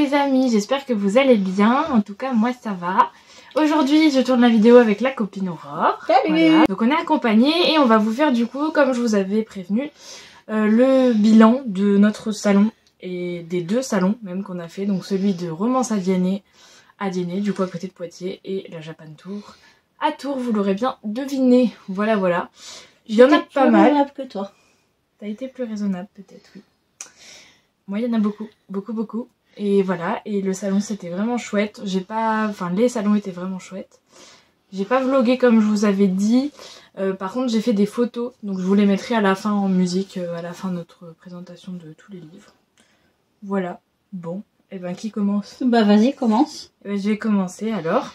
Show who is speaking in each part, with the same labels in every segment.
Speaker 1: les amis, j'espère que vous allez bien, en tout cas moi ça va. Aujourd'hui je tourne la vidéo avec la copine Aurore.
Speaker 2: Salut.
Speaker 1: Voilà. Donc on est accompagnés et on va vous faire du coup, comme je vous avais prévenu, le bilan de notre salon et des deux salons même qu'on a fait. Donc celui de Romance à Diennet, du coup à côté de Poitiers, et la Japan Tour à Tours, vous l'aurez bien deviné. Voilà voilà. Il y en a pas mal.
Speaker 2: Que toi.
Speaker 1: T'as été plus raisonnable peut-être, oui. Moi, il y en a beaucoup. Et voilà, et le salon c'était vraiment chouette. Les salons étaient vraiment chouettes. J'ai pas vlogué comme je vous avais dit. Par contre, j'ai fait des photos. Donc je vous les mettrai à la fin en musique, à la fin de notre présentation de tous les livres. Voilà. Bon, et ben qui commence?
Speaker 2: Bah vas-y, commence.
Speaker 1: Je vais commencer alors.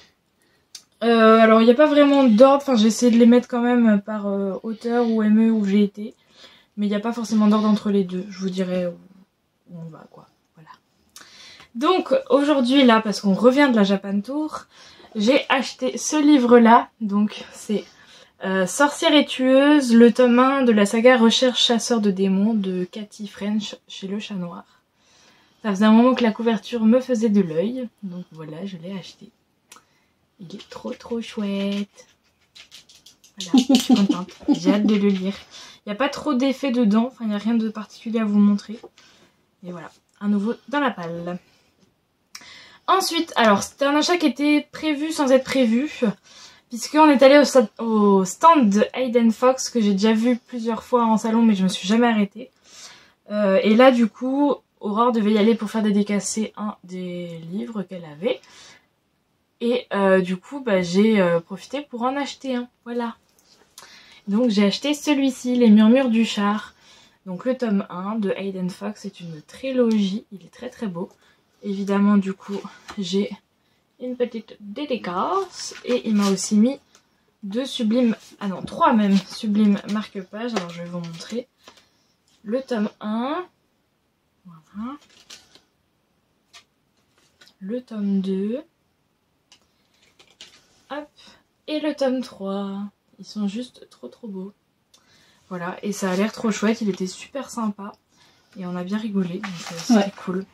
Speaker 1: Alors il n'y a pas vraiment d'ordre. Enfin, j'ai essayé de les mettre quand même par auteur ou ME où j'ai été. Mais il n'y a pas forcément d'ordre entre les deux. Je vous dirai où on va, quoi. Voilà. Donc, aujourd'hui, là, parce qu'on revient de la Japan Tour, j'ai acheté ce livre-là. Donc, c'est Sorcière et tueuse, le tome 1 de la saga Recherche chasseur de démons de Cathy French chez Le Chat Noir. Ça faisait un moment que la couverture me faisait de l'œil. Donc, voilà, je l'ai acheté. Il est trop chouette. Voilà, je suis contente. J'ai hâte de le lire. Il n'y a pas trop d'effets dedans, enfin il n'y a rien de particulier à vous montrer. Et voilà, un nouveau dans la palle. Ensuite, alors c'était un achat qui était prévu sans être prévu. Puisqu'on est allé au stand de Hayden Fox que j'ai déjà vu plusieurs fois en salon mais je me suis jamais arrêtée. Et là du coup, Aurore devait y aller pour faire dédicacer un des livres qu'elle avait. Et du coup, bah, j'ai profité pour en acheter un, voilà. Donc j'ai acheté celui-ci, Les Murmures du Char. Donc le tome 1 de Hayden Fox, c'est une trilogie, il est très beau. Évidemment du coup j'ai une petite dédicace et il m'a aussi mis trois même sublimes marque-pages. Alors je vais vous montrer le tome 1, voilà. Le tome 2, hop, et le tome 3. Ils sont juste trop beaux. Voilà, et ça a l'air trop chouette, il était super sympa. Et on a bien rigolé, donc c'était cool.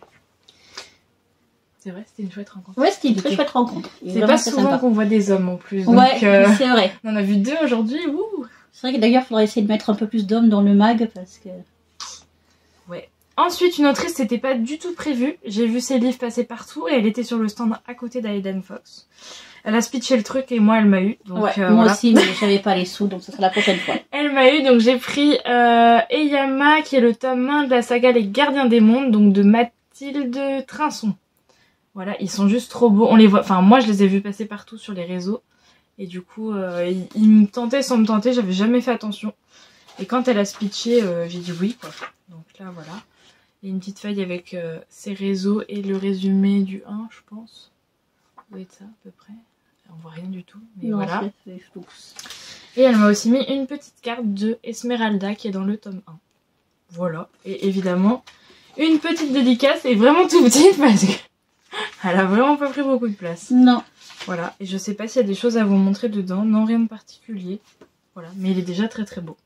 Speaker 1: C'est vrai, c'était une chouette rencontre.
Speaker 2: Ouais, c'était une très chouette rencontre.
Speaker 1: C'est pas souvent qu'on voit des hommes en plus.
Speaker 2: Ouais,
Speaker 1: donc,
Speaker 2: c'est vrai.
Speaker 1: On en a vu 2 aujourd'hui, wouh.
Speaker 2: C'est vrai que d'ailleurs, il faudrait essayer de mettre un peu plus d'hommes dans le mag, parce que...
Speaker 1: Ouais. Ensuite, une autrice, c'était pas du tout prévu. J'ai vu ses livres passer partout et elle était sur le stand à côté d'Hayden Fox. Elle a speedché le truc et moi elle m'a eu. Donc,
Speaker 2: ouais, moi
Speaker 1: voilà.
Speaker 2: aussi, mais j'avais pas les sous, donc ça sera la prochaine fois.
Speaker 1: Elle m'a eu, donc j'ai pris Eyama, qui est le tome 1 de la saga Les Gardiens des Mondes, donc de Mathilde Trinçon. Voilà, ils sont juste trop beaux. On les voit, enfin moi je les ai vus passer partout sur les réseaux. Et du coup, ils me tentaient sans me tenter, j'avais jamais fait attention. Et quand elle a speedché, j'ai dit oui, quoi. Donc là, voilà. Il y a une petite feuille avec ses réseaux et le résumé du 1, je pense. Ça doit être ça, à peu près. On voit rien du tout, mais non, voilà. Et elle m'a aussi mis une petite carte de Esmeralda qui est dans le tome 1. Voilà. Et évidemment, une petite dédicace et vraiment tout petite parce qu'elle a vraiment pas pris beaucoup de place.
Speaker 2: Non.
Speaker 1: Voilà. Et je sais pas s'il y a des choses à vous montrer dedans. Non, rien de particulier. Voilà. Mais il est déjà très beau.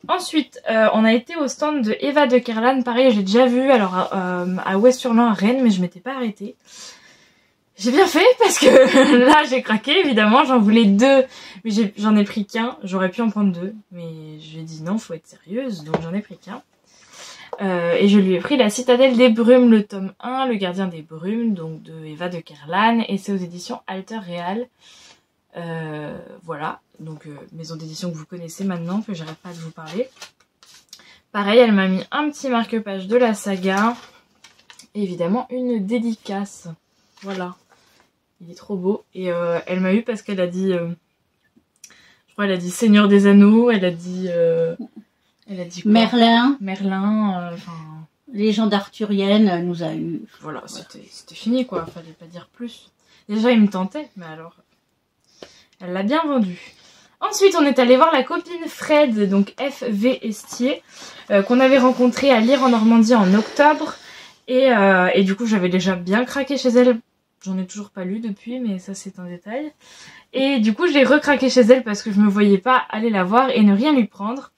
Speaker 1: Ensuite, on a été au stand de Eva de Kerlan. Pareil, j'ai déjà vu alors à Ouest-Hurlan à Rennes, mais je m'étais pas arrêtée. J'ai bien fait parce que là j'ai craqué, évidemment, j'en voulais 2, mais j'en ai pris qu'un. J'aurais pu en prendre 2, mais je lui ai dit non, faut être sérieuse, donc j'en ai pris qu'un. Et je lui ai pris La Citadelle des Brumes, le tome 1, Le Gardien des Brumes, donc de Eva de Kerlan, et c'est aux éditions Alter Real. Voilà, donc maison d'édition que vous connaissez maintenant, que j'arrête pas de vous parler. Pareil, elle m'a mis un petit marque-page de la saga, et évidemment une dédicace. Voilà. Il est trop beau. Et elle m'a eu parce qu'elle a dit... je crois qu'elle a dit Seigneur des Anneaux. Elle a dit quoi?
Speaker 2: Merlin.
Speaker 1: Merlin.
Speaker 2: Légende arthurienne, elle nous a eu.
Speaker 1: Voilà, c'était fini quoi. Fallait pas dire plus. Déjà, il me tentait. Mais alors... Elle l'a bien vendu. Ensuite, on est allé voir la copine Fred, donc F.V. Estier, qu'on avait rencontrée à Lire en Normandie en octobre. Et du coup, j'avais déjà bien craqué chez elle. J'en ai toujours pas lu depuis, mais ça c'est un détail. Et du coup, j'ai recraqué chez elle parce que je me voyais pas aller la voir et ne rien lui prendre.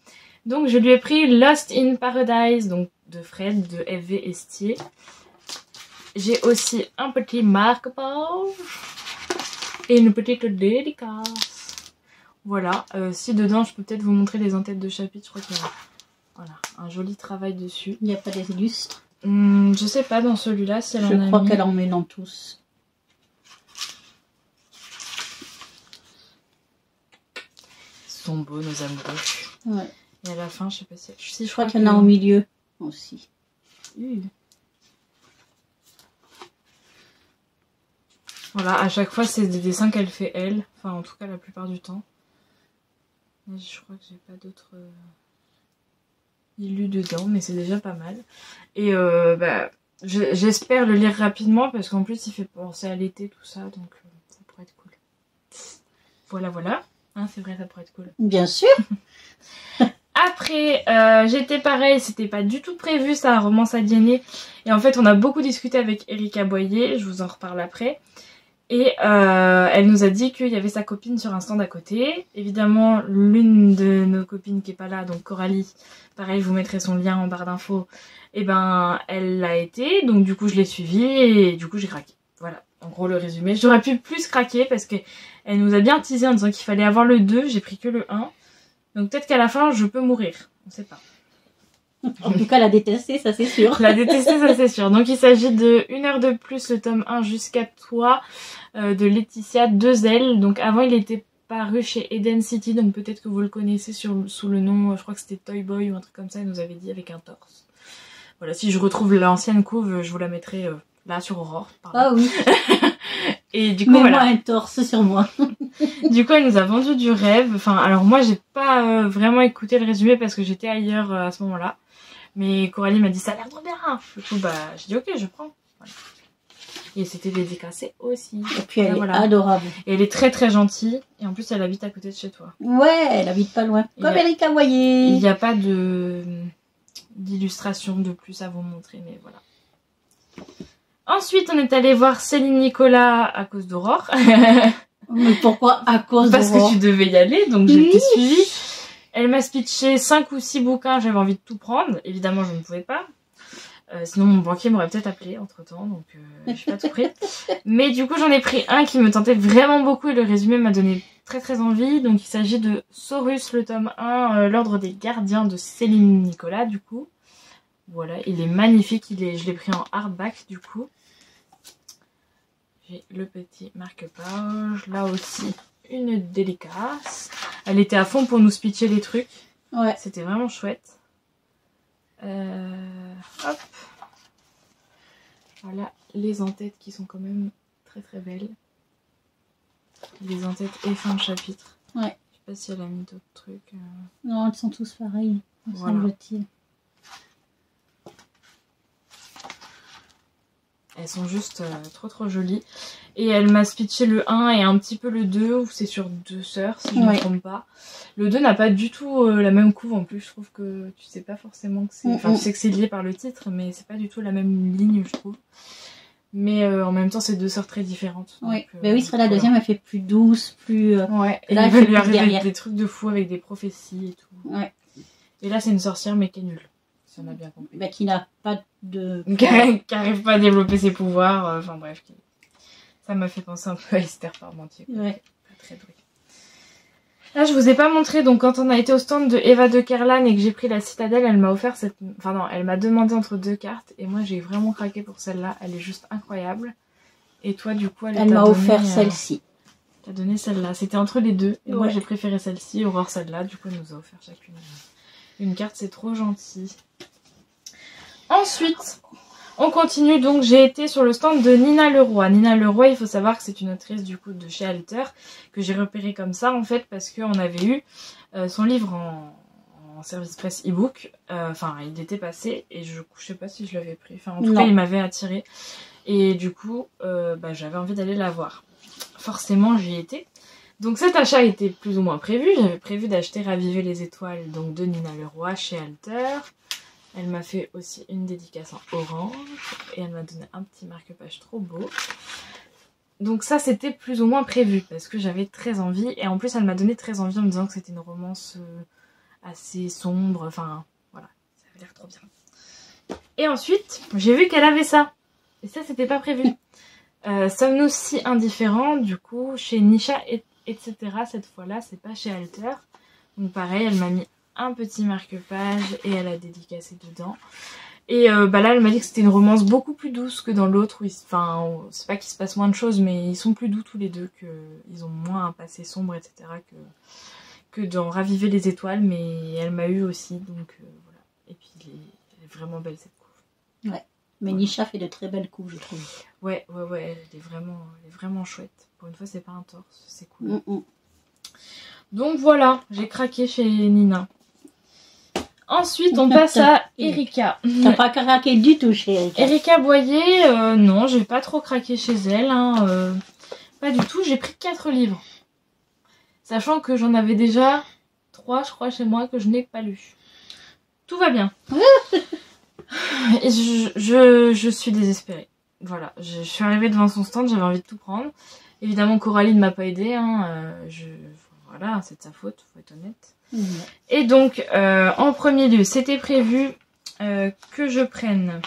Speaker 1: Donc je lui ai pris Lost in Paradise, donc de Fred, de F.V. Estier. j'ai aussi un petit marque-page et une petite dédicace. Voilà, si dedans je peux peut-être vous montrer les en-têtes de chapitre, je crois qu'il y a voilà, un joli travail dessus.
Speaker 2: Il n'y a pas des illustres.
Speaker 1: Je sais pas dans celui-là si elle en a mis.
Speaker 2: Je crois qu'elle en met dans tous.
Speaker 1: Ils sont beaux nos amoureux.
Speaker 2: Ouais.
Speaker 1: Et à la fin, je sais pas si
Speaker 2: je crois qu'il y en a au milieu aussi.
Speaker 1: Voilà, à chaque fois c'est des dessins qu'elle fait elle, enfin en tout cas la plupart du temps. Et je crois que j'ai pas d'autres illus dedans, mais c'est déjà pas mal. Et j'espère le lire rapidement parce qu'en plus il fait penser à l'été tout ça, donc ça pourrait être cool. Voilà. Hein, c'est vrai, ça pourrait être cool.
Speaker 2: Bien sûr.
Speaker 1: Après, j'étais pareil, c'était pas du tout prévu ça, Romance aliénée. Et en fait, on a beaucoup discuté avec Erika Boyer, je vous en reparle après. Et elle nous a dit qu'il y avait sa copine sur un stand à côté. Évidemment, l'une de nos copines qui est pas là, donc Coralie, pareil, je vous mettrai son lien en barre d'infos. Et ben, elle l'a été, donc du coup, je l'ai suivie et du coup, j'ai craqué. Voilà, en gros, le résumé. J'aurais pu plus craquer parce qu'elle nous a bien teasé en disant qu'il fallait avoir le 2, j'ai pris que le 1. Donc peut-être qu'à la fin, je peux mourir, on sait pas.
Speaker 2: En tout cas, la détester, ça c'est sûr.
Speaker 1: La détester, ça c'est sûr. Donc il s'agit de 1 heure de plus, le tome 1 jusqu'à toi, de Laetitia 2L. Donc avant il était paru chez Eden City, donc peut-être que vous le connaissez sous le nom, je crois que c'était Toy Boy ou un truc comme ça, il nous avait dit avec un torse. Voilà, si je retrouve l'ancienne couve, je vous la mettrai là sur Aurore.
Speaker 2: Ah oui.
Speaker 1: Et du coup,
Speaker 2: mets-moi un torse sur moi.
Speaker 1: Du coup, elle nous a vendu du rêve. Enfin, alors moi, j'ai pas vraiment écouté le résumé parce que j'étais ailleurs à ce moment-là. Mais Coralie m'a dit ça a l'air trop bien. Du coup, bah, j'ai dit ok, je prends. Voilà. Et c'était dédicacé aussi.
Speaker 2: Et puis elle est adorable.
Speaker 1: Et elle est très très gentille. Et en plus, elle habite à côté de chez toi.
Speaker 2: Ouais, elle habite pas loin. Comme Erika Boyer.
Speaker 1: Il n'y a pas d'illustration de plus à vous montrer, mais voilà. Ensuite, on est allé voir Céline Nicolas à cause d'Aurore.
Speaker 2: Mais pourquoi à cause d'Aurore?
Speaker 1: Parce que tu devais y aller, donc j'ai été suivie. Elle m'a speeché 5 ou 6 bouquins, j'avais envie de tout prendre. Évidemment, je ne pouvais pas. Sinon, mon banquier m'aurait peut-être appelé entre-temps, donc je suis pas tout pris. Mais du coup, j'en ai pris un qui me tentait vraiment beaucoup et le résumé m'a donné très très envie. Donc, il s'agit de Saurus, le tome 1, l'ordre des gardiens de Céline Nicolas, du coup. Voilà, il est magnifique, je l'ai pris en hardback, du coup. J'ai le petit marque-page, là aussi une dédicace. Elle était à fond pour nous speecher les trucs.
Speaker 2: Ouais.
Speaker 1: C'était vraiment chouette. Hop. Voilà les en-têtes qui sont quand même très très belles. Les en-têtes et fin de chapitre.
Speaker 2: Ouais.
Speaker 1: Je sais pas si elle a mis d'autres trucs.
Speaker 2: Non, elles sont tous pareilles, me
Speaker 1: voilà.
Speaker 2: semble-t-il.
Speaker 1: Elles sont juste trop jolies. Et elle m'a speeché le 1 et un petit peu le 2, où c'est sur 2 sœurs, si je ne me trompe pas. Le 2 n'a pas du tout la même couve en plus. Je trouve que tu sais pas forcément que c'est... Enfin, tu sais que c'est lié par le titre, mais c'est pas du tout la même ligne, je trouve. Mais en même temps, c'est 2 sœurs très différentes.
Speaker 2: Oui, bah oui, la deuxième, elle fait plus douce, plus...
Speaker 1: Ouais, et
Speaker 2: là,
Speaker 1: il va lui arriver des trucs de fou avec des prophéties et tout.
Speaker 2: Ouais.
Speaker 1: Et là, c'est une sorcière, mais qui est nulle. Si on a bien compris.
Speaker 2: Bah, qui n'a pas de...
Speaker 1: qui arrive pas à développer ses pouvoirs. Enfin bref, ça m'a fait penser un peu à Esther Parmentier.
Speaker 2: Ouais.
Speaker 1: Pas très douée. Là, je vous ai pas montré, donc quand on a été au stand de Eva de Kerlan et que j'ai pris la citadelle, elle m'a offert cette... Enfin non, elle m'a demandé entre 2 cartes et moi j'ai vraiment craqué pour celle-là. Elle est juste incroyable. Et toi, du coup, elle
Speaker 2: m'a offert celle-ci.
Speaker 1: T'as donné celle-là. C'était entre les deux. Et moi, j'ai préféré celle-ci. Aurore, celle-là. Du coup, elle nous a offert chacune une carte. C'est trop gentil. Ensuite, on continue. Donc, j'ai été sur le stand de Nina Leroy. Nina Leroy, il faut savoir que c'est une autrice du coup de chez Alter que j'ai repérée comme ça en fait parce qu'on avait eu son livre en service presse e-book. Enfin, il était passé et je sais pas si je l'avais pris. Enfin, en tout cas, il m'avait attiré et du coup, j'avais envie d'aller la voir. Forcément, j'y étais. Donc, cet achat était plus ou moins prévu. J'avais prévu d'acheter Raviver les étoiles donc de Nina Leroy chez Alter. Elle m'a fait aussi une dédicace en orange et elle m'a donné un petit marque-page trop beau. Donc ça c'était plus ou moins prévu parce que j'avais très envie et en plus elle m'a donné très envie en me disant que c'était une romance assez sombre, enfin voilà, ça avait l'air trop bien. Et ensuite j'ai vu qu'elle avait ça. Et ça, c'était pas prévu. Sommes-nous si indifférents, du coup, chez Nisha, etc. Cette fois-là, c'est pas chez Alter. Donc pareil, elle m'a mis un petit marque-page et elle a dédicacé dedans. Et là, elle m'a dit que c'était une romance beaucoup plus douce que dans l'autre. Enfin, c'est pas qu'il se passe moins de choses, mais ils sont plus doux tous les deux, qu'ils ont moins un passé sombre, etc. que dans Raviver les étoiles. Mais elle m'a eu aussi, donc voilà. Et puis, elle est vraiment belle cette couve.
Speaker 2: Ouais, mais Nisha fait de très belles couves, je trouve.
Speaker 1: Ouais, elle est vraiment chouette. Pour une fois, c'est pas un torse, c'est cool. Donc voilà, j'ai craqué chez Nina. Ensuite, on passe à Erika.
Speaker 2: T'as pas craqué du tout chez Erika.
Speaker 1: Erika Boyer, non, j'ai pas trop craqué chez elle. Hein, pas du tout, j'ai pris 4 livres. Sachant que j'en avais déjà 3, je crois, chez moi, que je n'ai pas lu. Tout va bien. Et je suis désespérée. Voilà, je suis arrivée devant son stand, j'avais envie de tout prendre. Évidemment, Coralie ne m'a pas aidée. Hein, voilà, c'est de sa faute, faut être honnête. Et donc, en premier lieu, c'était prévu que je prenne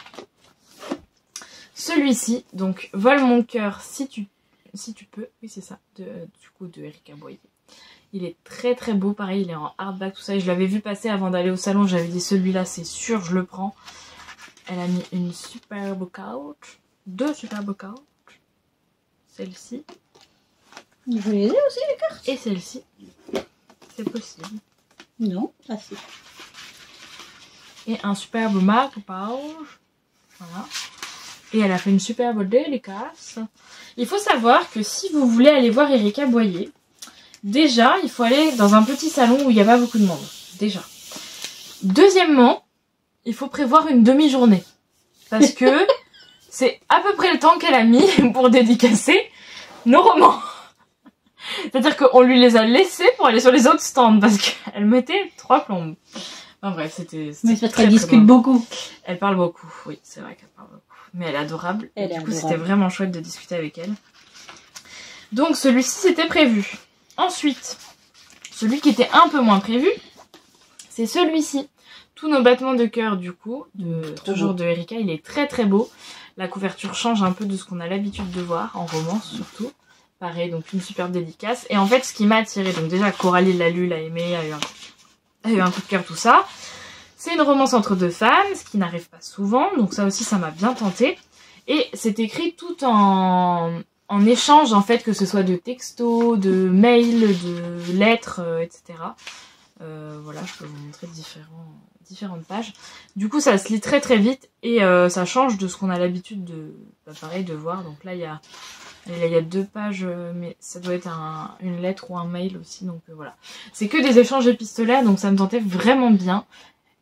Speaker 1: celui-ci. Donc, Vole mon cœur si tu peux. Oui, c'est ça, du coup, de Erika Boyer. Il est très très beau, pareil, il est en hardback, tout ça. Et je l'avais vu passer avant d'aller au salon, j'avais dit celui-là, c'est sûr, je le prends. Elle a mis une superbe couch. 2 superbes couches. Celle-ci.
Speaker 2: Je les ai aussi, les cartes.
Speaker 1: Et celle-ci. C'est possible.
Speaker 2: Non, pas si.
Speaker 1: Et un superbe marque-page. Voilà. Et elle a fait une superbe dédicace. Il faut savoir que si vous voulez aller voir Erika Boyer, déjà, il faut aller dans un petit salon où il n'y a pas beaucoup de monde. Déjà. Deuxièmement, il faut prévoir une demi-journée. Parce que c'est à peu près le temps qu'elle a mis pour dédicacer nos romans. C'est-à-dire qu'on lui les a laissés pour aller sur les autres stands parce qu'elle mettait 3 plombes. Enfin bref, c'était
Speaker 2: mais c'est parce qu'elle discute beaucoup.
Speaker 1: Elle parle beaucoup, oui, c'est vrai qu'elle parle beaucoup. Mais elle est adorable.
Speaker 2: Du coup,
Speaker 1: c'était vraiment chouette de discuter avec elle. Donc celui-ci, c'était prévu. Ensuite, celui qui était un peu moins prévu, c'est celui-ci. Tous nos battements de cœur, du coup, toujours de Erika. Il est très très beau. La couverture change un peu de ce qu'on a l'habitude de voir, en romance surtout. Pareil, donc une superbe dédicace. Et en fait, ce qui m'a attiré, donc déjà Coralie l'a lu, l'a aimé, a eu un coup de cœur, tout ça. C'est une romance entre 2 femmes, ce qui n'arrive pas souvent, donc ça aussi, ça m'a bien tenté. Et c'est écrit tout en échange, en fait, que ce soit de textos, de mails, de lettres, etc. Voilà, je peux vous montrer différentes pages. Du coup, ça se lit très très vite et ça change de ce qu'on a l'habitude de voir. Donc là, il y a 2 pages, mais ça doit être une lettre ou un mail aussi. Donc voilà, c'est que des échanges épistolaires, donc ça me tentait vraiment bien.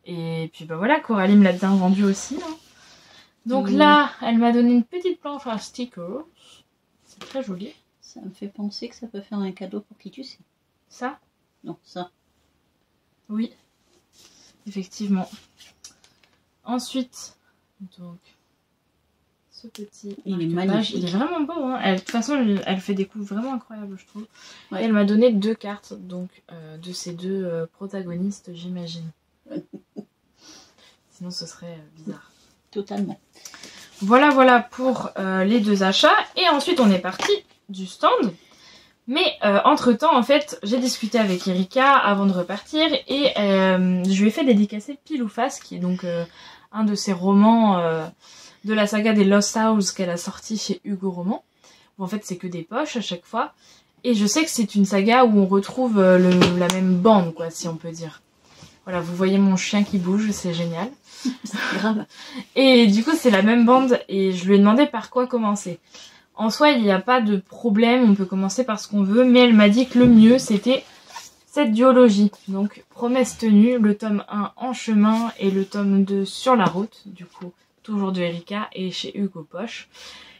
Speaker 1: Et puis voilà, Coralie me l'a bien vendu aussi. Hein. Donc là, elle m'a donné une petite planche à stickers. C'est très joli.
Speaker 2: Ça me fait penser que ça peut faire un cadeau pour qui tu sais.
Speaker 1: Ça ?
Speaker 2: Non, ça.
Speaker 1: Oui, effectivement. Ensuite, donc, ce petit
Speaker 2: il est magnifique.
Speaker 1: Il est vraiment beau. Hein. De toute façon, elle fait des coups vraiment incroyables, je trouve.
Speaker 2: Ouais.
Speaker 1: Et elle m'a donné 2 cartes, donc de ces 2 protagonistes, j'imagine. Sinon, ce serait bizarre.
Speaker 2: Totalement.
Speaker 1: Voilà pour les 2 achats. Et ensuite, on est parti du stand. Mais entre-temps, en fait, j'ai discuté avec Erika avant de repartir et je lui ai fait dédicacer Pile ou Face, qui est donc un de ses romans de la saga des Lost House qu'elle a sorti chez Hugo Roman. Où en fait, c'est que des poches à chaque fois. Et je sais que c'est une saga où on retrouve la même bande, quoi, si on peut dire. Voilà, vous voyez mon chien qui bouge, c'est génial.
Speaker 2: C'est grave.
Speaker 1: Et du coup, c'est la même bande et je lui ai demandé par quoi commencer. En soi, il n'y a pas de problème, on peut commencer par ce qu'on veut, mais elle m'a dit que le mieux, c'était cette duologie. Donc, Promesse tenue, le tome 1 en chemin et le tome 2 sur la route, du coup, toujours de Erika et chez Hugo Poche.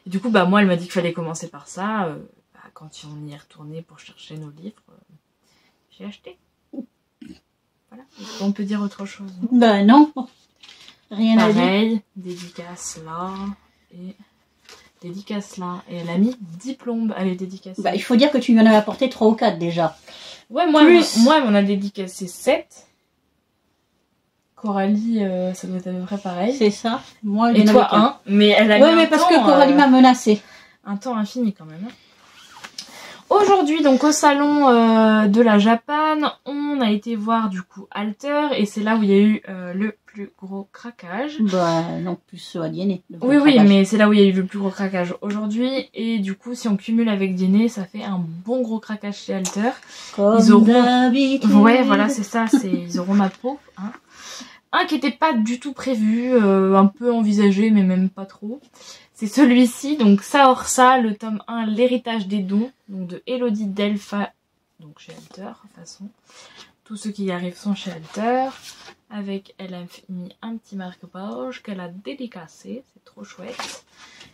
Speaker 1: Et du coup, moi, elle m'a dit qu'il fallait commencer par ça. Quand on y est retourné pour chercher nos livres, j'ai acheté. Voilà. Est-ce qu'on peut dire autre chose?
Speaker 2: Non. Rien à dire.
Speaker 1: Pareil, dédicace là et... dédicace là. Et elle a mis 10 plombes à les dédicacer.
Speaker 2: Il faut dire que tu lui en avais apporté 3 ou 4 déjà.
Speaker 1: Ouais, moi, elle m'en a dédicacé 7. Coralie, ça doit être à peu près pareil.
Speaker 2: C'est ça. Moi,
Speaker 1: Et toi, un. Mais elle a mis
Speaker 2: ouais, mais parce que Coralie m'a menacée.
Speaker 1: Un temps infini quand même. Aujourd'hui, donc au salon de la Japan, on a été voir du coup Alter et c'est là où il y a eu le plus gros craquage.
Speaker 2: Bah non, plus à Diennet.
Speaker 1: Oui, oui, mais c'est là où il y a eu le plus gros craquage aujourd'hui et du coup, si on cumule avec Diennet, ça fait un bon gros craquage chez Alter.
Speaker 2: Comme
Speaker 1: ils auront...
Speaker 2: d'habitude.
Speaker 1: Ouais, voilà, c'est ça, ils auront ma peau. Hein. Un qui était pas du tout prévu, un peu envisagé, mais même pas trop. C'est celui-ci, donc Saorsa, le tome 1, l'héritage des dons, donc de Elodie Delpha, donc chez Alter, de toute façon. Tous ceux qui y arrivent sont chez Alter. Avec, elle a mis un petit marque-page qu'elle a dédicacé, c'est trop chouette.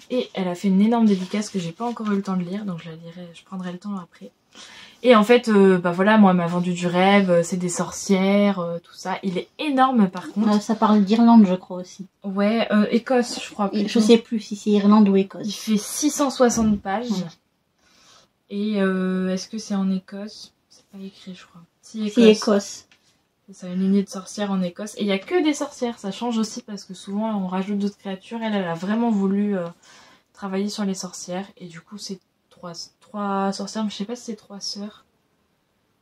Speaker 1: Et elle a fait une énorme dédicace que j'ai pas encore eu le temps de lire, donc je la lirai, je prendrai le temps après. Et en fait, bah voilà, moi elle m'a vendu du rêve, c'est des sorcières, tout ça. Il est énorme par contre.
Speaker 2: Ça parle d'Irlande, je crois aussi.
Speaker 1: Ouais, Écosse, je crois.
Speaker 2: Je sais plus si c'est Irlande ou Écosse.
Speaker 1: Il fait 660 pages. Ouais. Et est-ce que c'est en Écosse? C'est pas écrit, je crois. Si, Écosse.
Speaker 2: C'est Écosse.
Speaker 1: C'est ça, une lignée de sorcières en Écosse. Et il y a que des sorcières, ça change aussi parce que souvent on rajoute d'autres créatures. Elle a vraiment voulu travailler sur les sorcières. Et du coup, c'est trois sorcières, mais je sais pas si c'est 3 sœurs.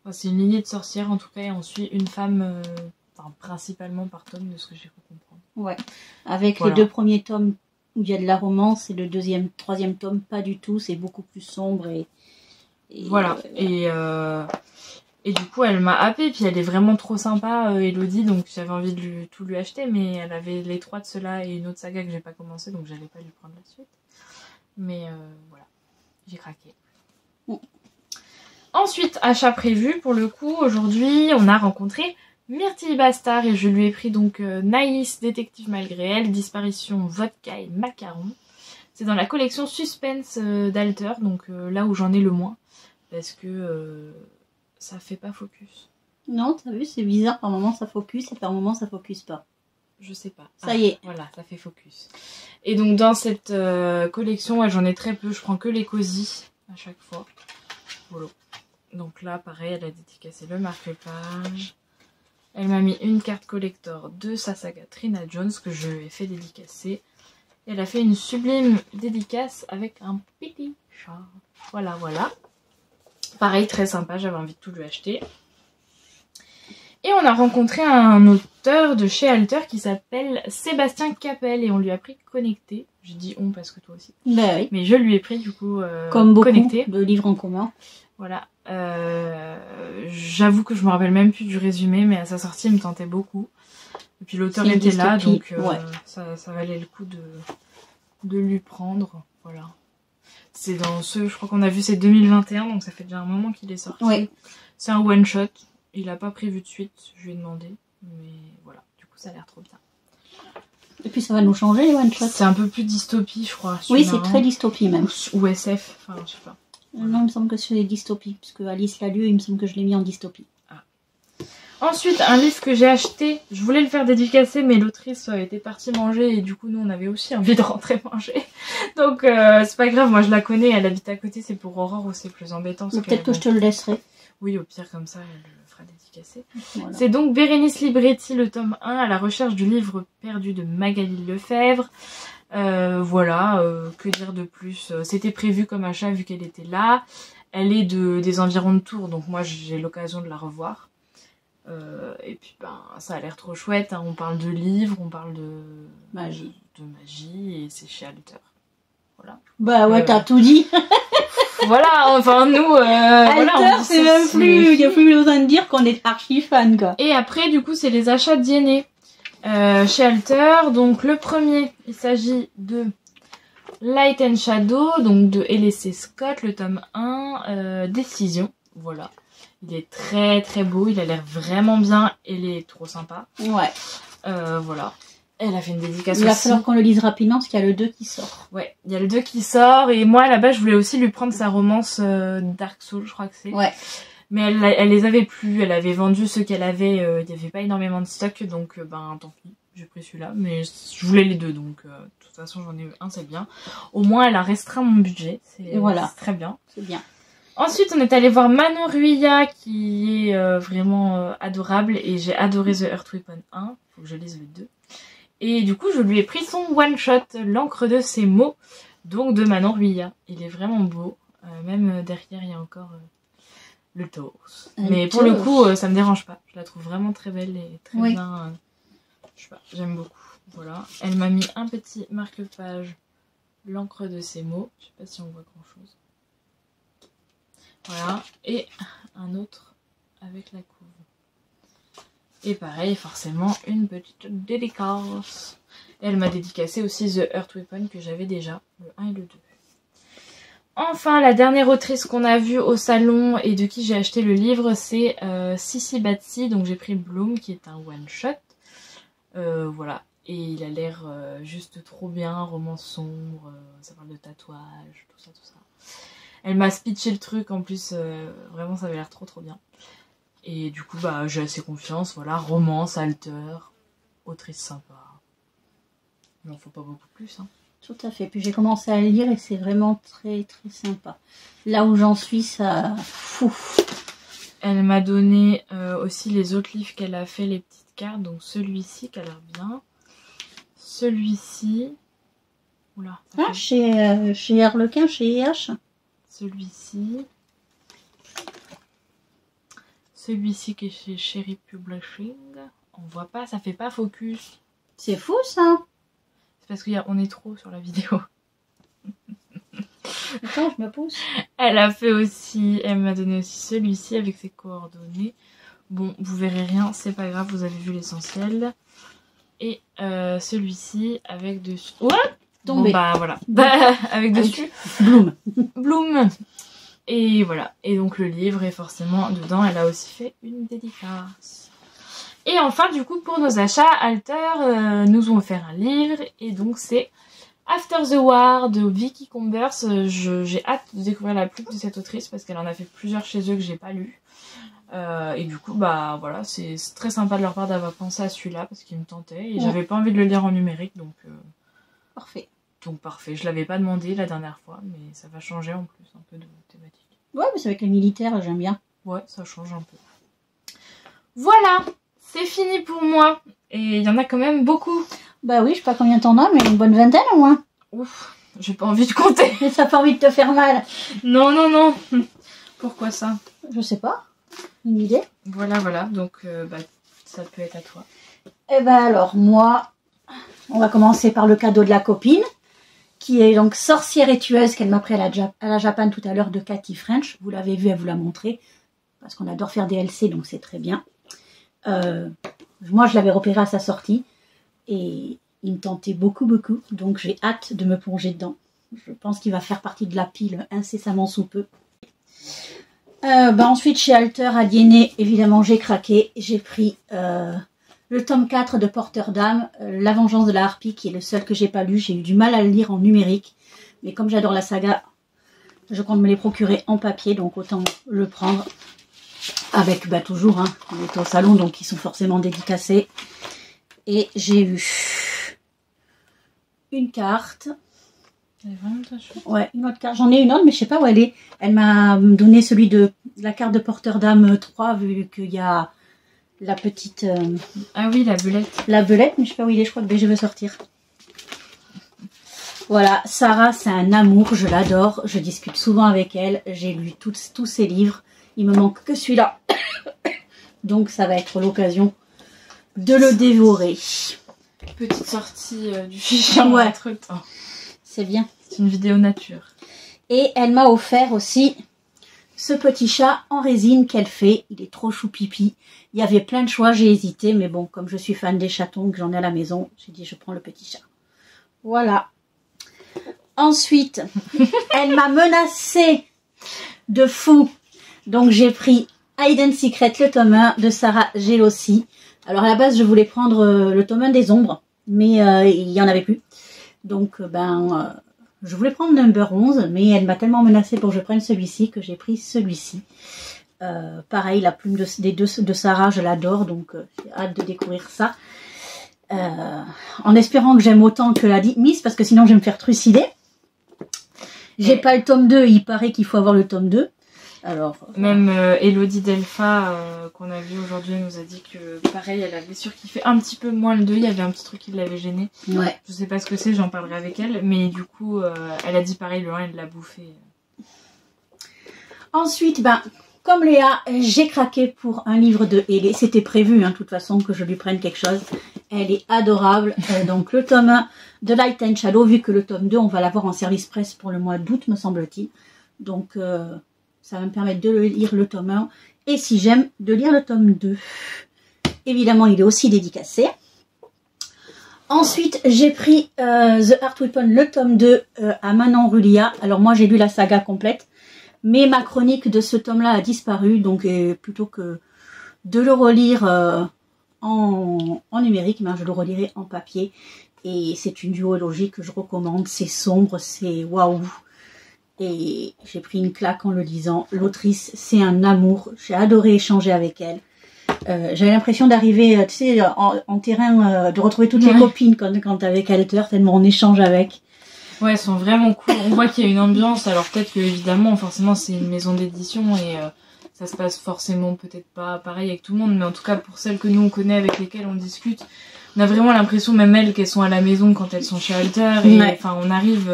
Speaker 1: Enfin, c'est une lignée de sorcières en tout cas, et on suit une femme, enfin, principalement par tome, de ce que j'ai pu comprendre.
Speaker 2: Ouais, avec
Speaker 1: voilà.
Speaker 2: Les 2 premiers tomes où il y a de la romance, et le 3e tome, pas du tout, c'est beaucoup plus sombre et
Speaker 1: voilà. Et du coup, elle m'a happée, puis elle est vraiment trop sympa, Elodie, donc j'avais envie de tout lui acheter, mais elle avait les 3 de ceux-là et une autre saga que j'ai pas commencé, donc j'allais pas lui prendre la suite. Mais voilà, j'ai craqué. Ensuite, achat prévu, pour le coup, aujourd'hui, on a rencontré Myrtille Bastard et je lui ai pris donc Naïs, détective malgré elle, disparition, vodka et macaron. C'est dans la collection Suspense d'Alter, donc là où j'en ai le moins, parce que ça fait pas focus.
Speaker 2: Non, t'as vu, c'est bizarre, par moment ça focus et par moment ça focus pas.
Speaker 1: Je sais pas.
Speaker 2: Ça y est.
Speaker 1: Voilà, ça fait focus. Et donc dans cette collection, ouais, j'en ai très peu, je prends que les cosy à chaque fois. Voilà. Donc là, pareil, elle a dédicacé le marque-page. Elle m'a mis une carte collector de sa saga Trina Jones que je lui ai fait dédicacer. Et elle a fait une sublime dédicace avec un petit chat. Voilà, voilà. Pareil, très sympa, j'avais envie de tout lui acheter. Et on a rencontré un auteur de chez Alter qui s'appelle Sébastien Capel et on lui a pris Connecté. J'ai dit on parce que toi aussi.
Speaker 2: Bah oui.
Speaker 1: Mais je lui ai pris du coup
Speaker 2: comme beaucoup
Speaker 1: Connecté.
Speaker 2: De livres en commun.
Speaker 1: Voilà. J'avoue que je me rappelle même plus du résumé, mais à sa sortie, il me tentait beaucoup. Et puis l'auteur était là, donc ouais. ça valait le coup de lui prendre. Voilà. C'est dans je crois qu'on a vu, c'est 2021, donc ça fait déjà un moment qu'il est sorti.
Speaker 2: Ouais.
Speaker 1: C'est un one shot. Il a pas prévu de suite, je lui ai demandé. Mais voilà, du coup ça a l'air trop bien.
Speaker 2: Et puis ça va nous changer les one shots.
Speaker 1: C'est un peu plus dystopie, je crois.
Speaker 2: Oui, c'est très dystopie même.
Speaker 1: Ou SF, enfin je sais pas.
Speaker 2: Non, il me semble que c'est dystopie, parce que Alice l'a lu, il me semble que je l'ai mis en dystopie.
Speaker 1: Ah. Ensuite, un livre que j'ai acheté, je voulais le faire dédicacer, mais l'autrice était partie manger, et du coup, nous, on avait aussi envie de rentrer manger. Donc, c'est pas grave, moi, je la connais, elle habite à côté, c'est pour Aurore où c'est plus embêtant.
Speaker 2: Peut-être que je te le laisserai.
Speaker 1: Oui, au pire, comme ça, elle le fera dédicacer.
Speaker 2: Voilà.
Speaker 1: C'est donc Bérénice Libretti, le tome 1, à la recherche du livre perdu de Magali Lefebvre. Voilà, que dire de plus. C'était prévu comme achat vu qu'elle était là. Elle est des environs de Tours, donc moi j'ai l'occasion de la revoir. Et puis ben ça a l'air trop chouette, hein. On parle de livres, on parle de magie, et c'est chez Alter. Voilà.
Speaker 2: Bah ouais, t'as tout dit.
Speaker 1: Voilà, enfin nous
Speaker 2: Alter,
Speaker 1: voilà,
Speaker 2: c'est même plus, il y a plus besoin de dire qu'on est archi fan quoi.
Speaker 1: Et après du coup c'est les achats de Diennet. Chez Alter, donc le premier, il s'agit de Light and Shadow, donc de L.C. Scott, le tome 1, Décision, voilà. Il est très très beau, il a l'air vraiment bien, elle est trop sympa.
Speaker 2: Ouais.
Speaker 1: Voilà. Elle a fait une dédicace
Speaker 2: aussi. Il va falloir qu'on le lise rapidement parce qu'il y a le 2 qui sort.
Speaker 1: Ouais, il y a le 2 qui sort, et moi là-bas je voulais aussi lui prendre sa romance Dark Soul, je crois que c'est.
Speaker 2: Ouais.
Speaker 1: Mais elle les avait plus, elle avait vendu ceux qu'elle avait, il n'y avait pas énormément de stock, donc ben tant pis, j'ai pris celui-là, mais je voulais les deux, donc de toute façon j'en ai eu un, c'est bien. Au moins elle a restreint mon budget, c'est
Speaker 2: voilà.
Speaker 1: très bien.
Speaker 2: C'est bien.
Speaker 1: Ensuite, on est allé voir Manon Ruya, qui est vraiment adorable. Et j'ai adoré The Earth Weapon 1. Faut que je lise le 2. Et du coup, je lui ai pris son one-shot, L'encre de ses mots, donc de Manon Ruya. Il est vraiment beau. Même derrière, il y a encore le torse. Mais pour le coup, ça me dérange pas. Je la trouve vraiment très belle et très bien. Je sais pas, j'aime beaucoup. Voilà. Elle m'a mis un petit marque-page, L'encre de ses mots. Je sais pas si on voit grand-chose. Voilà. Et un autre avec la couve. Et pareil, forcément, une petite dédicace. Et elle m'a dédicacé aussi The Earth Weapon que j'avais déjà, le 1 et le 2. Enfin, la dernière autrice qu'on a vue au salon et de qui j'ai acheté le livre, c'est Sissi Batsi. Donc j'ai pris Bloom, qui est un one-shot. Voilà. Et il a l'air juste trop bien, roman sombre, ça parle de tatouage, tout ça, tout ça. Elle m'a speedché le truc, en plus, vraiment ça avait l'air trop trop bien. Et du coup, bah j'ai assez confiance, voilà, romance, alter, autrice sympa. Il n'en faut pas beaucoup plus, hein.
Speaker 2: Tout à fait. Puis j'ai commencé à lire et c'est vraiment très très sympa. Là où j'en suis, ça... Fou.
Speaker 1: Elle m'a donné aussi les autres livres qu'elle a fait, les petites cartes. Donc celui-ci qui a l'air bien. Celui-ci. Oula.
Speaker 2: Ah, chez Harlequin, chez EH.
Speaker 1: Celui-ci. Celui-ci qui est chez Cherry Publishing. On voit pas, ça fait pas focus.
Speaker 2: C'est fou ça.
Speaker 1: C'est parce qu'on est trop sur la vidéo.
Speaker 2: Attends, je me pousse.
Speaker 1: Elle a fait aussi, elle m'a donné aussi celui-ci avec ses coordonnées. Bon, vous verrez rien, c'est pas grave, vous avez vu l'essentiel. Et celui-ci avec dessus. What?
Speaker 2: Tombé.
Speaker 1: Bon, bah voilà. Avec dessus.
Speaker 2: Bloom.
Speaker 1: Bloom. Et voilà. Et donc le livre est forcément dedans. Elle a aussi fait une dédicace. Et enfin, du coup, pour nos achats, Alter nous ont offert un livre. Et donc c'est After the War de Vicky Combers. J'ai hâte de découvrir la plume de cette autrice parce qu'elle en a fait plusieurs chez eux que j'ai pas lu. Et du coup, bah voilà, c'est très sympa de leur part d'avoir pensé à celui-là parce qu'il me tentait. Et j'avais pas envie de le lire en numérique, donc
Speaker 2: parfait.
Speaker 1: Donc parfait. Je l'avais pas demandé la dernière fois, mais ça va changer en plus un peu de thématique.
Speaker 2: Ouais, mais c'est avec les militaires, j'aime bien.
Speaker 1: Ouais, ça change un peu. Voilà, c'est fini pour moi. Et il y en a quand même beaucoup.
Speaker 2: Bah oui, je sais pas combien t'en as, mais une bonne vingtaine au moins.
Speaker 1: Ouf, j'ai pas envie de compter.
Speaker 2: Mais ça a pas envie de te faire mal.
Speaker 1: Non, non, non. Pourquoi ça?
Speaker 2: Je sais pas. Une idée.
Speaker 1: Voilà, voilà. Donc, bah, ça peut être à toi.
Speaker 2: Eh ben alors, moi, on va commencer par le cadeau de la copine, qui est donc Sorcière et tueuse, qu'elle m'a pris à la Japan tout à l'heure, de Cathy French. Vous l'avez vu, elle vous l'a montré. Parce qu'on adore faire des LC, donc c'est très bien. Moi, je l'avais repéré à sa sortie. Et il me tentait beaucoup, beaucoup. Donc j'ai hâte de me plonger dedans. Je pense qu'il va faire partie de la pile incessamment sous peu. Ensuite, chez Alter, aliéné, évidemment, j'ai craqué. J'ai pris le tome 4 de Porter d'âme, La vengeance de la harpie, qui est le seul que j'ai pas lu. J'ai eu du mal à le lire en numérique. Mais comme j'adore la saga, je compte me les procurer en papier. Donc autant le prendre. Avec, toujours, hein, on est au salon, donc ils sont forcément dédicacés. Et j'ai eu une carte. Ouais, une autre carte. J'en ai une autre, mais je sais pas où elle est. Elle m'a donné celui de la carte de Porter d'âme 3, vu qu'il y a la petite...
Speaker 1: Ah oui, la belette.
Speaker 2: La belette, mais je sais pas où il est, je crois que BG veut sortir. Voilà, Sarah, c'est un amour, je l'adore. Je discute souvent avec elle. J'ai lu tous ses livres. Il me manque que celui-là. Donc ça va être l'occasion de le dévorer.
Speaker 1: Petite sortie du fichier entre temps.
Speaker 2: C'est bien.
Speaker 1: C'est une vidéo nature.
Speaker 2: Et elle m'a offert aussi ce petit chat en résine qu'elle fait. Il est trop choupipi. Il y avait plein de choix, j'ai hésité. Mais bon, comme je suis fan des chatons, que j'en ai à la maison, j'ai dit je prends le petit chat. Voilà. Ensuite, elle m'a menacé de fou. Donc j'ai pris Hidden Secret, le tome 1 de Sarah Gelossi. Alors à la base, je voulais prendre le tome 1 des ombres, mais il n'y en avait plus. Donc je voulais prendre Number 11, mais elle m'a tellement menacée pour que je prenne celui-ci que j'ai pris celui-ci. Pareil, la plume de Sarah, je l'adore, donc j'ai hâte de découvrir ça. En espérant que j'aime autant que la Miss, parce que sinon je vais me faire trucider. J'ai pas le tome 2, il paraît qu'il faut avoir le tome 2. Alors,
Speaker 1: même Elodie Delpha, qu'on a vu aujourd'hui, elle nous a dit que pareil, elle avait surkiffé un petit peu moins le 2, il y avait un petit truc qui l'avait gêné.
Speaker 2: Ouais.
Speaker 1: Je sais pas ce que c'est, j'en parlerai avec elle, mais du coup, elle a dit pareil, le 1, elle l'a bouffé.
Speaker 2: Ensuite, comme Léa, j'ai craqué pour un livre de Hélé. C'était prévu, de toute façon, que je lui prenne quelque chose. Elle est adorable. Donc, le tome 1 de Light and Shadow, vu que le tome 2, on va l'avoir en service presse pour le mois d'août, me semble-t-il. Donc, ça va me permettre de lire le tome 1. Et si j'aime, de lire le tome 2. Évidemment, il est aussi dédicacé. Ensuite, j'ai pris The Heart Weapon, le tome 2, à Manon Rulia. Alors, moi, j'ai lu la saga complète. Mais ma chronique de ce tome-là a disparu, donc plutôt que de le relire en numérique, je le relirai en papier. Et c'est une duologie que je recommande, c'est sombre, c'est waouh. Et j'ai pris une claque en le lisant. L'autrice, c'est un amour, j'ai adoré échanger avec elle. J'avais l'impression d'arriver, tu sais, en terrain, de retrouver toutes les copines quand avec Alter, tellement on échange avec.
Speaker 1: Ouais, elles sont vraiment cool. On voit qu'il y a une ambiance. Alors peut-être que évidemment, forcément, c'est une maison d'édition et ça se passe forcément peut-être pas pareil avec tout le monde, mais en tout cas pour celles que nous on connaît, avec lesquelles on discute, on a vraiment l'impression, même elles, qu'elles sont à la maison quand elles sont chez Alter. Et enfin, on arrive,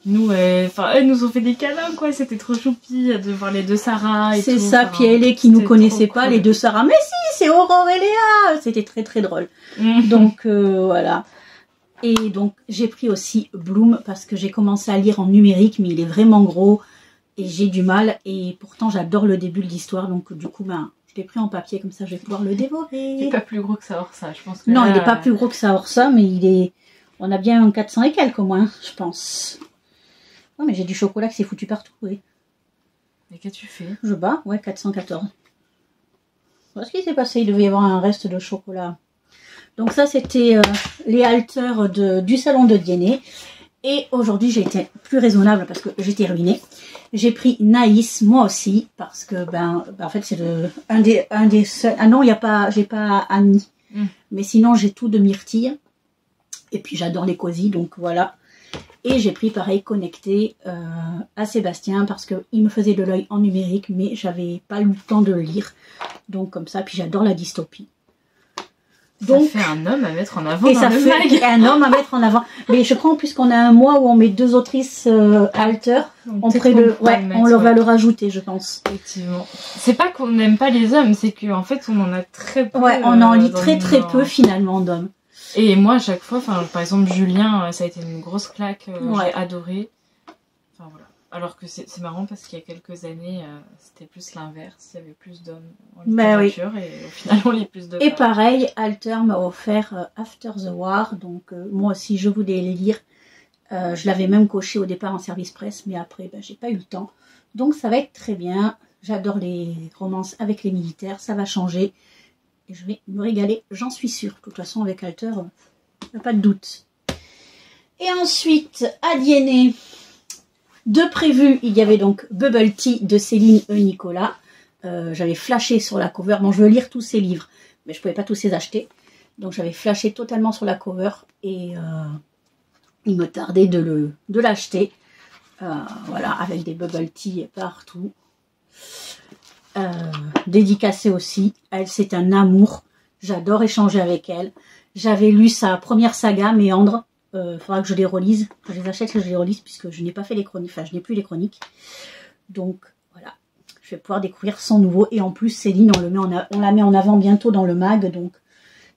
Speaker 1: nous, elles nous ont fait des câlins, quoi. C'était trop choupi de voir les deux Sarah et tout.
Speaker 2: C'est ça. Puis elle qui nous connaissait pas, cool. Les deux Sarah. Mais si, c'est Aurore et Léa. C'était très très drôle. Donc voilà. Et donc, j'ai pris aussi Bloom parce que j'ai commencé à lire en numérique, mais il est vraiment gros et j'ai du mal. Et pourtant, j'adore le début de l'histoire. Donc, du coup, je l'ai pris en papier, comme ça, je vais pouvoir le dévorer.
Speaker 1: Il n'est pas plus gros que ça, Orsa, je pense. Que
Speaker 2: non, il n'est pas plus gros que ça, Orsa, mais il est... On a bien 400 et quelques, au moins, je pense. Non, mais j'ai du chocolat qui s'est foutu partout, oui.
Speaker 1: Et qu'as-tu fait?
Speaker 2: Je bats, ouais, 414. Qu'est-ce qui s'est passé? Il devait y avoir un reste de chocolat. Donc ça, c'était les halters du salon de Diennet. Et aujourd'hui, j'ai été plus raisonnable parce que j'étais ruinée. J'ai pris Naïs, moi aussi, parce que, en fait, c'est un des seuls... Ah non, j'ai pas Annie. Mais sinon, j'ai tout de Myrtille. Et puis, j'adore les cosy, donc voilà. Et j'ai pris, pareil, Connecté à Sébastien, parce qu'il me faisait de l'œil en numérique, mais j'avais pas eu le temps de le lire. Donc, comme ça, puis j'adore la dystopie.
Speaker 1: Donc, ça fait un homme à mettre en avant dans le mag.
Speaker 2: Un homme à mettre en avant. Mais je crois en plus qu'on a un mois où on met 2 autrices Alter. On va le rajouter, je pense.
Speaker 1: Effectivement. C'est pas qu'on n'aime pas les hommes, c'est qu'en fait on en a très peu.
Speaker 2: Ouais, on en lit très peu finalement d'hommes.
Speaker 1: Et moi à chaque fois, par exemple Julien, ça a été une grosse claque. J'ai adoré. Enfin voilà. Alors que c'est marrant parce qu'il y a quelques années, c'était plus l'inverse. Il y avait plus d'hommes en littérature et au final on lit plus de femmes.
Speaker 2: Et pareil, Alter m'a offert After the War. Donc moi aussi je voulais les lire. Je l'avais même coché au départ en service presse, mais après j'ai pas eu le temps. Donc ça va être très bien. J'adore les romances avec les militaires, ça va changer. Et je vais me régaler, j'en suis sûre. De toute façon avec Alter, il n'y a pas de doute. Et ensuite, à Diennet, de prévu, il y avait donc Bubble Tea de Céline E. Nicolas. J'avais flashé sur la cover. Bon, je veux lire tous ces livres, mais je ne pouvais pas tous les acheter. Donc j'avais flashé totalement sur la cover et il me tardait de l'acheter. Voilà, avec des Bubble Tea partout. Dédicacée aussi. Elle, c'est un amour. J'adore échanger avec elle. J'avais lu sa première saga, Méandre. Faudra que je les relise. Que je les achète, que je les relise, puisque je n'ai pas fait les chroniques. Enfin, je n'ai plus les chroniques. Donc, voilà. Je vais pouvoir découvrir son nouveau. Et en plus, Céline, on la met en avant bientôt dans le mag. Donc,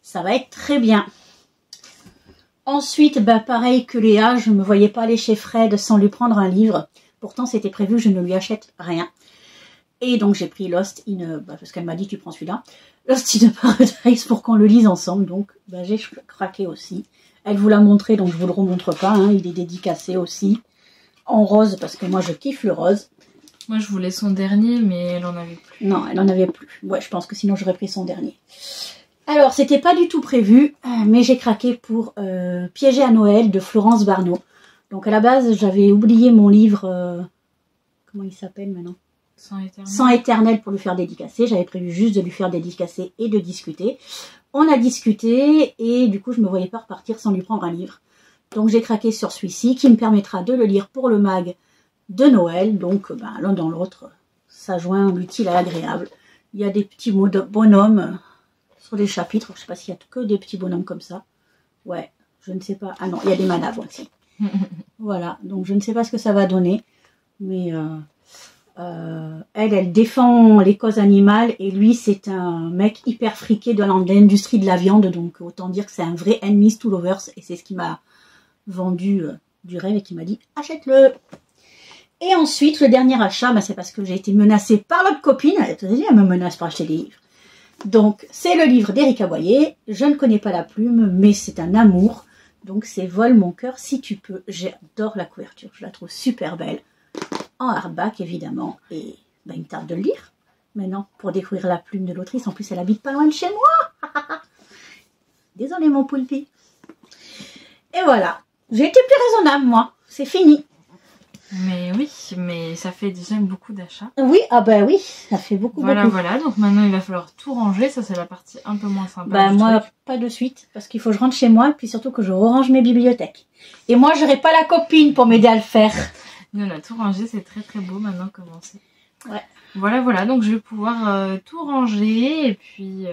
Speaker 2: ça va être très bien. Ensuite, pareil que Léa, je ne me voyais pas aller chez Fred sans lui prendre un livre. Pourtant, c'était prévu, je ne lui achète rien. Et donc, j'ai pris Lost in... parce qu'elle m'a dit, tu prends celui-là. Lost in Paradise pour qu'on le lise ensemble. Donc, j'ai craqué aussi. Elle vous l'a montré, donc je vous le remontre pas. Il est dédicacé aussi. En rose, parce que moi, je kiffe le rose.
Speaker 1: Moi, je voulais son dernier, mais elle en avait plus.
Speaker 2: Non, elle en avait plus. Ouais, je pense que sinon, j'aurais pris son dernier. Alors, c'était pas du tout prévu, mais j'ai craqué pour Piégé à Noël de Florence Barneau. Donc, à la base, j'avais oublié mon livre... comment il s'appelle maintenant? Sang éternel pour lui faire dédicacer. J'avais prévu juste de lui faire dédicacer et de discuter. On a discuté et du coup, je ne me voyais pas repartir sans lui prendre un livre. Donc, j'ai craqué sur celui-ci qui me permettra de le lire pour le mag de Noël. Donc, l'un dans l'autre, ça joint l'utile à l'agréable. Il y a des petits bonhommes sur les chapitres. Je sais pas s'il y a que des petits bonhommes comme ça. Ouais, je ne sais pas. Ah non, il y a des manables aussi. Voilà, donc je ne sais pas ce que ça va donner. Mais elle défend les causes animales. Et lui, c'est un mec hyper friqué de l'industrie de la viande. Donc autant dire que c'est un vrai enemies to lovers. Et c'est ce qui m'a vendu du rêve et qui m'a dit achète-le. Et ensuite, le dernier achat, c'est parce que j'ai été menacée par l'autre copine. Elle me menace pour acheter des livres. Donc, c'est le livre d'Erika Boyer. Je ne connais pas la plume, mais c'est un amour. Donc, c'est Vole mon cœur si tu peux. J'adore la couverture. Je la trouve super belle. En hardback, évidemment. Et il me tarde de le lire. Maintenant, pour découvrir la plume de l'autrice. En plus, elle habite pas loin de chez moi. Désolée, mon poulpi. Et voilà. J'ai été plus raisonnable, moi. C'est fini.
Speaker 1: Mais oui, mais ça fait déjà beaucoup d'achats.
Speaker 2: Oui, ah bah oui, ça fait beaucoup.
Speaker 1: Voilà, donc maintenant il va falloir tout ranger, ça c'est la partie un peu moins sympa.
Speaker 2: Bah moi, pas de suite, parce qu'il faut que je rentre chez moi, et puis surtout que je range mes bibliothèques. Et moi, j'aurai pas la copine pour m'aider à le faire.
Speaker 1: Nous on a tout rangé, c'est très très beau maintenant commencer.
Speaker 2: Ouais.
Speaker 1: Voilà, donc je vais pouvoir tout ranger, et puis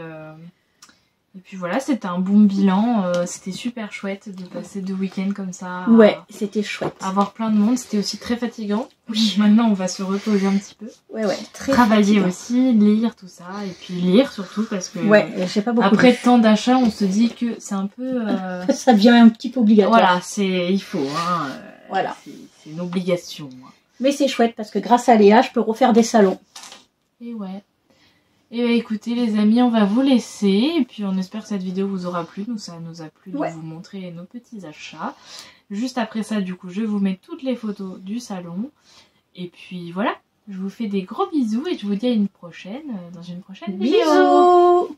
Speaker 1: voilà, c'était un bon bilan, c'était super chouette de passer 2 week-ends comme ça.
Speaker 2: Ouais, c'était chouette.
Speaker 1: Avoir plein de monde, c'était aussi très fatigant. Oui. Maintenant on va se reposer un petit peu.
Speaker 2: Ouais, très
Speaker 1: travailler fatigant. Aussi, lire tout ça, et puis lire surtout parce que
Speaker 2: j'ai pas beaucoup
Speaker 1: après tant d'achats, on se dit que c'est un peu...
Speaker 2: ça devient un petit peu obligatoire.
Speaker 1: Voilà, il faut, hein,
Speaker 2: voilà.
Speaker 1: C'est une obligation.
Speaker 2: Mais c'est chouette parce que grâce à Léa, je peux refaire des salons.
Speaker 1: Et ouais. Et bah, écoutez les amis, on va vous laisser et puis on espère que cette vidéo vous aura plu. Nous, ça nous a plu de vous montrer nos petits achats. Juste après ça, du coup, je vous mets toutes les photos du salon. Et puis voilà, je vous fais des gros bisous et je vous dis à une prochaine, dans une prochaine vidéo.
Speaker 2: Bisous.